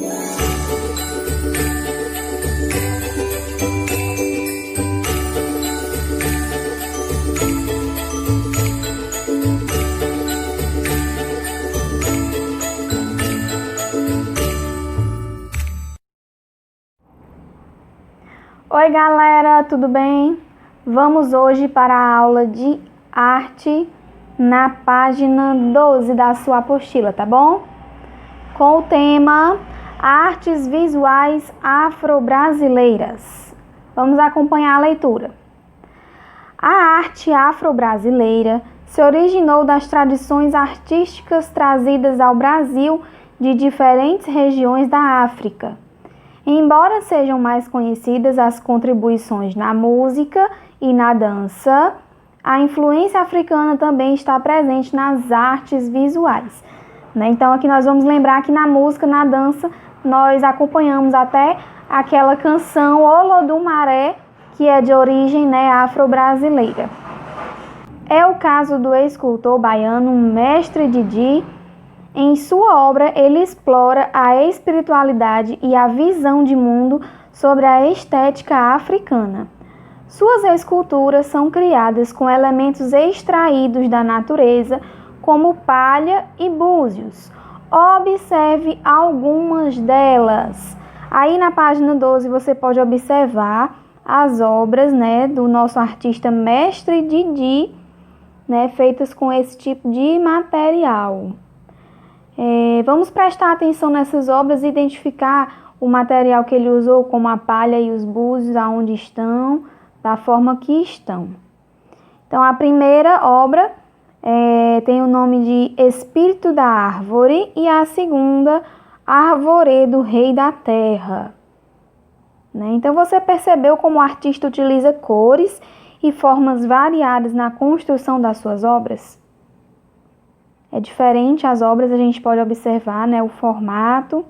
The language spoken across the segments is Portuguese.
Oi galera, tudo bem? Vamos hoje para a aula de arte na página 12 da sua apostila, tá bom? Com o tema Artes Visuais Afro-Brasileiras. Vamos acompanhar a leitura. A arte afro-brasileira se originou das tradições artísticas trazidas ao Brasil de diferentes regiões da África. Embora sejam mais conhecidas as contribuições na música e na dança, a influência africana também está presente nas artes visuais. Então aqui nós vamos lembrar que na música, na dança, nós acompanhamos até aquela canção Olodumaré, que é de origem afro-brasileira. É o caso do escultor baiano Mestre Didi. Em sua obra, ele explora a espiritualidade e a visão de mundo sobre a estética africana. Suas esculturas são criadas com elementos extraídos da natureza, como palha e búzios. Observe algumas delas. Aí na página 12 você pode observar as obras do nosso artista Mestre Didi, feitas com esse tipo de material. Vamos prestar atenção nessas obras e identificar o material que ele usou, como a palha e os búzios, aonde estão, da forma que estão. Então, a primeira obra tem o nome de Espírito da Árvore e a segunda, Arvorê do Rei da Terra. Então, você percebeu como o artista utiliza cores e formas variadas na construção das suas obras? É diferente as obras, a gente pode observar, o formato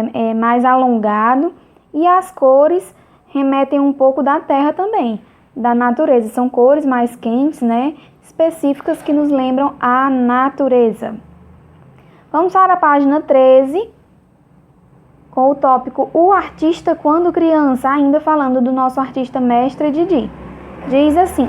é mais alongado e as cores remetem um pouco da terra também, da natureza. São cores mais quentes, específicas que nos lembram a natureza. Vamos para a página 13, com o tópico O Artista Quando Criança, ainda falando do nosso artista Mestre Didi. Diz assim: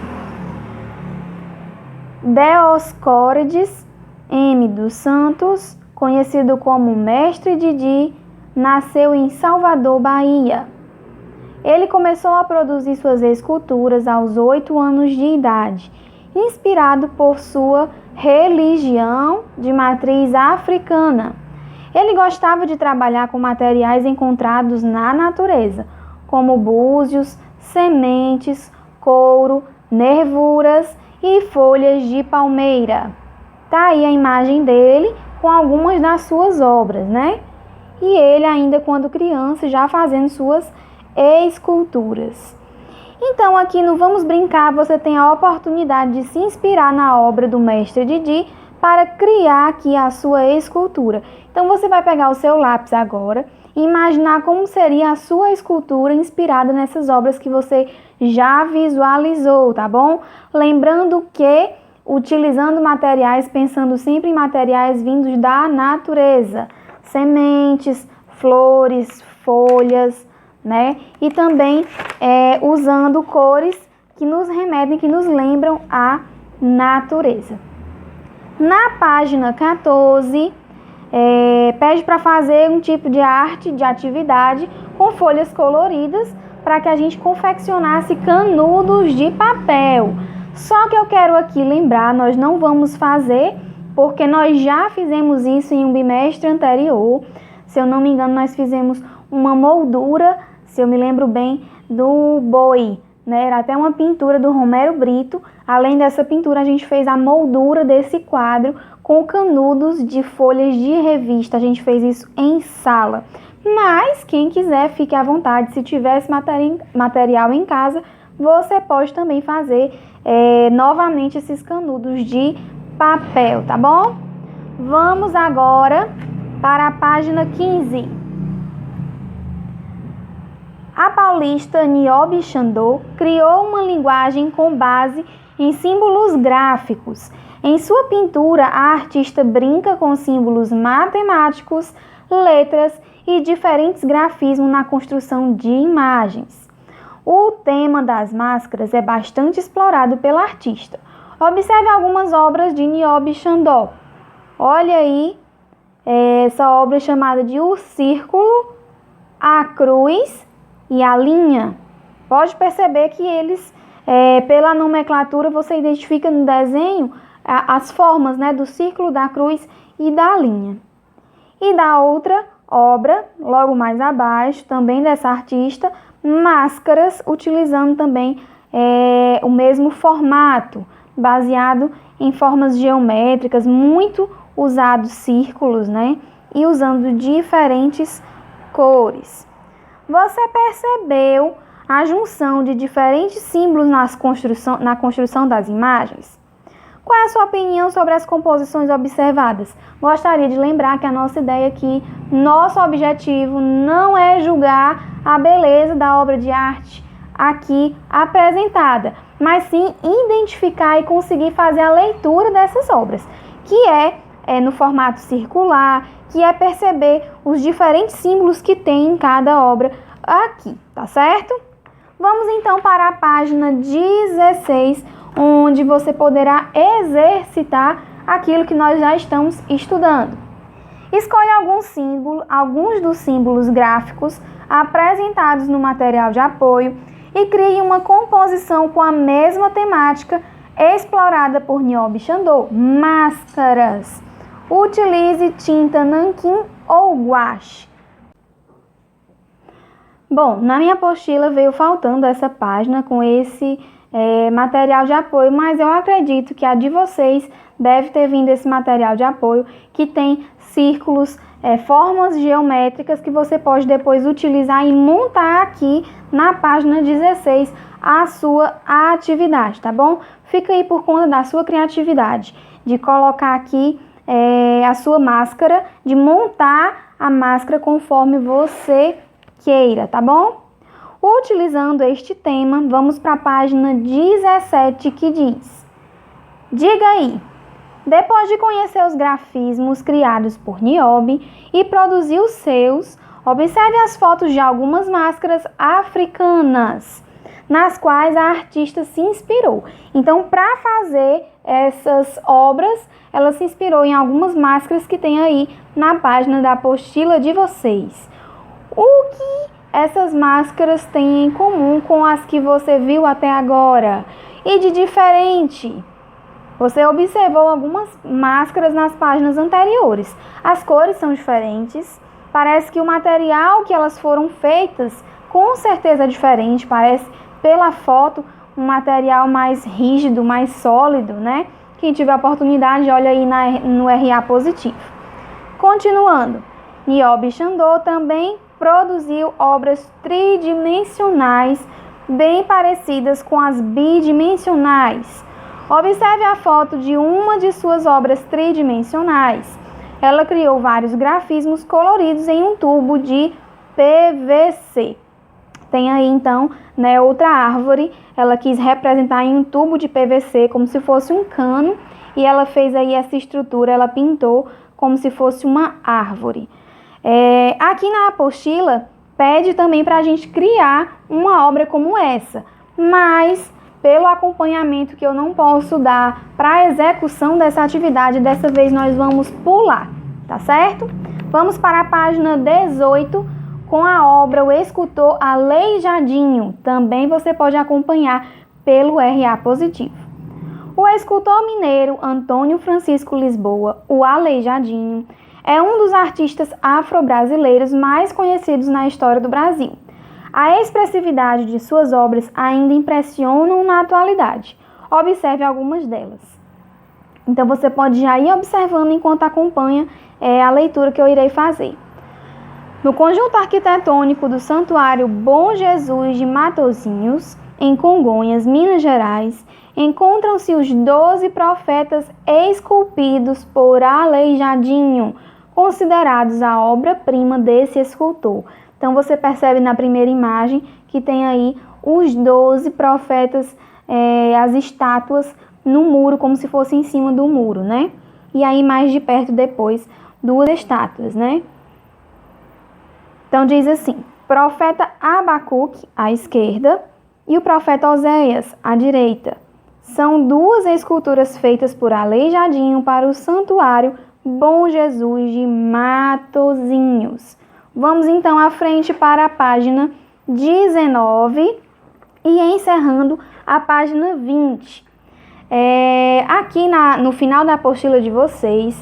Dioscórides M. dos Santos, conhecido como Mestre Didi, nasceu em Salvador, Bahia. Ele começou a produzir suas esculturas aos 8 anos de idade, inspirado por sua religião de matriz africana. Ele gostava de trabalhar com materiais encontrados na natureza, como búzios, sementes, couro, nervuras e folhas de palmeira. Tá aí a imagem dele com algumas das suas obras, E ele ainda quando criança já fazendo suas esculturas. Então aqui no Vamos Brincar você tem a oportunidade de se inspirar na obra do Mestre Didi para criar aqui a sua escultura. Então você vai pegar o seu lápis agora e imaginar como seria a sua escultura inspirada nessas obras que você já visualizou, tá bom? Lembrando que utilizando materiais, pensando sempre em materiais vindos da natureza, sementes, flores, folhas, E também usando cores que nos remetem, que nos lembram a natureza. Na página 14, pede para fazer um tipo de arte, de atividade com folhas coloridas para que a gente confeccionasse canudos de papel. Só que eu quero aqui lembrar, nós não vamos fazer, porque nós já fizemos isso em um bimestre anterior. Se eu não me engano, nós fizemos uma moldura, se eu me lembro bem, do boi, Era até uma pintura do Romero Brito. Além dessa pintura, a gente fez a moldura desse quadro com canudos de folhas de revista. A gente fez isso em sala. Mas, quem quiser, fique à vontade. Se tiver esse material em casa, você pode também fazer novamente esses canudos de papel, tá bom? Vamos agora para a página 15. A paulista Niobe Xandô criou uma linguagem com base em símbolos gráficos. Em sua pintura, a artista brinca com símbolos matemáticos letras e diferentes grafismos na construção de imagens. O tema das máscaras é bastante explorado pela artista. Observe algumas obras de Niobe Chandon. Olha aí essa obra chamada de O Círculo, a Cruz e a Linha. Pode perceber que eles, pela nomenclatura, você identifica no desenho as formas, né, do círculo, da cruz e da linha. E da outra obra, logo mais abaixo, também dessa artista, Máscaras, utilizando também o mesmo formato, baseado em formas geométricas, muito usados círculos, né? E usando diferentes cores. Você percebeu a junção de diferentes símbolos na construção das imagens? Qual é a sua opinião sobre as composições observadas? Gostaria de lembrar que a nossa ideia aqui, nosso objetivo não é julgar a beleza da obra de arte aqui apresentada, mas sim identificar e conseguir fazer a leitura dessas obras, que é no formato circular, que é perceber os diferentes símbolos que tem em cada obra aqui, tá certo? Vamos então para a página 16, onde você poderá exercitar aquilo que nós já estamos estudando. Escolha alguns dos símbolos gráficos apresentados no material de apoio e crie uma composição com a mesma temática explorada por Niobe Chandon, máscaras. Utilize tinta nanquim ou guache. Bom, na minha apostila veio faltando essa página com esse material de apoio, mas eu acredito que a de vocês deve ter vindo esse material de apoio que tem círculos, formas geométricas que você pode depois utilizar e montar aqui na página 16 a sua atividade, tá bom? Fica aí por conta da sua criatividade, de colocar aqui a sua máscara, de montar a máscara conforme você queira, tá bom? Utilizando este tema, vamos para a página 17 que diz: diga aí, depois de conhecer os grafismos criados por Niobe e produzir os seus, observe as fotos de algumas máscaras africanas, nas quais a artista se inspirou. Então, para fazer essas obras, ela se inspirou em algumas máscaras que tem aí na página da apostila de vocês. O que essas máscaras têm em comum com as que você viu até agora? E de diferente? Você observou algumas máscaras nas páginas anteriores. As cores são diferentes. Parece que o material que elas foram feitas com certeza é diferente. Parece, pela foto, um material mais rígido, mais sólido, né? Quem tiver a oportunidade, olha aí no RA positivo. Continuando, Niobe Chandon também produziu obras tridimensionais bem parecidas com as bidimensionais. Observe a foto de uma de suas obras tridimensionais. Ela criou vários grafismos coloridos em um tubo de PVC. Tem aí então, né, outra árvore. Ela quis representar em um tubo de PVC como se fosse um cano e ela fez aí essa estrutura, ela pintou como se fosse uma árvore. Aqui na apostila pede também para a gente criar uma obra como essa, mas pelo acompanhamento que eu não posso dar para a execução dessa atividade, dessa vez nós vamos pular, tá certo? Vamos para a página 18 com a obra O Escultor Aleijadinho. Também você pode acompanhar pelo RA positivo. O escultor mineiro Antônio Francisco Lisboa, o Aleijadinho, é um dos artistas afro-brasileiros mais conhecidos na história do Brasil. A expressividade de suas obras ainda impressionam na atualidade. Observe algumas delas. Então você pode já ir observando enquanto acompanha a leitura que eu irei fazer. No conjunto arquitetônico do Santuário Bom Jesus de Matozinhos, em Congonhas, Minas Gerais, encontram-se os 12 profetas esculpidos por Aleijadinho, considerados a obra-prima desse escultor. Então você percebe na primeira imagem que tem aí os 12 profetas, as estátuas no muro, como se fosse em cima do muro, né? E aí mais de perto depois, duas estátuas, né? Então diz assim: profeta Abacuque à esquerda e o profeta Oséias à direita. São duas esculturas feitas por Aleijadinho para o Santuário Bom Jesus de Matozinhos. Vamos então à frente para a página 19 e encerrando a página 20. Aqui no final da apostila de vocês,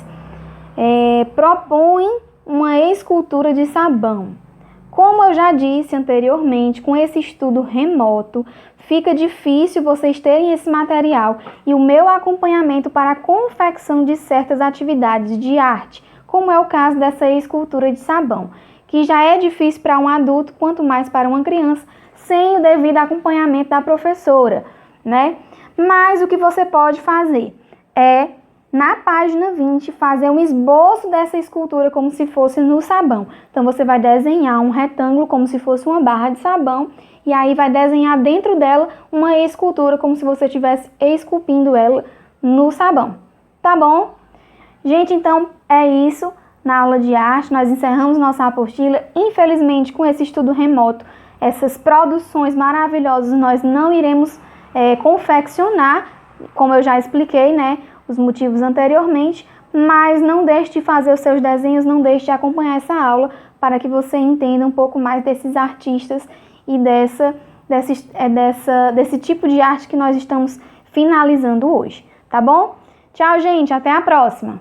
propõe uma escultura de sabão. Como eu já disse anteriormente, com esse estudo remoto, fica difícil vocês terem esse material e o meu acompanhamento para a confecção de certas atividades de arte, como é o caso dessa escultura de sabão, que já é difícil para um adulto, quanto mais para uma criança, sem o devido acompanhamento da professora, né? Mas o que você pode fazer é, na página 20, fazer um esboço dessa escultura como se fosse no sabão. Então, você vai desenhar um retângulo como se fosse uma barra de sabão e aí vai desenhar dentro dela uma escultura como se você estivesse esculpindo ela no sabão. Tá bom? Gente, então é isso. Na aula de arte, nós encerramos nossa apostila. Infelizmente, com esse estudo remoto, essas produções maravilhosas nós não iremos confeccionar, como eu já expliquei, né? Os motivos anteriormente, mas não deixe de fazer os seus desenhos, não deixe de acompanhar essa aula para que você entenda um pouco mais desses artistas e desse tipo de arte que nós estamos finalizando hoje, tá bom? Tchau, gente, até a próxima!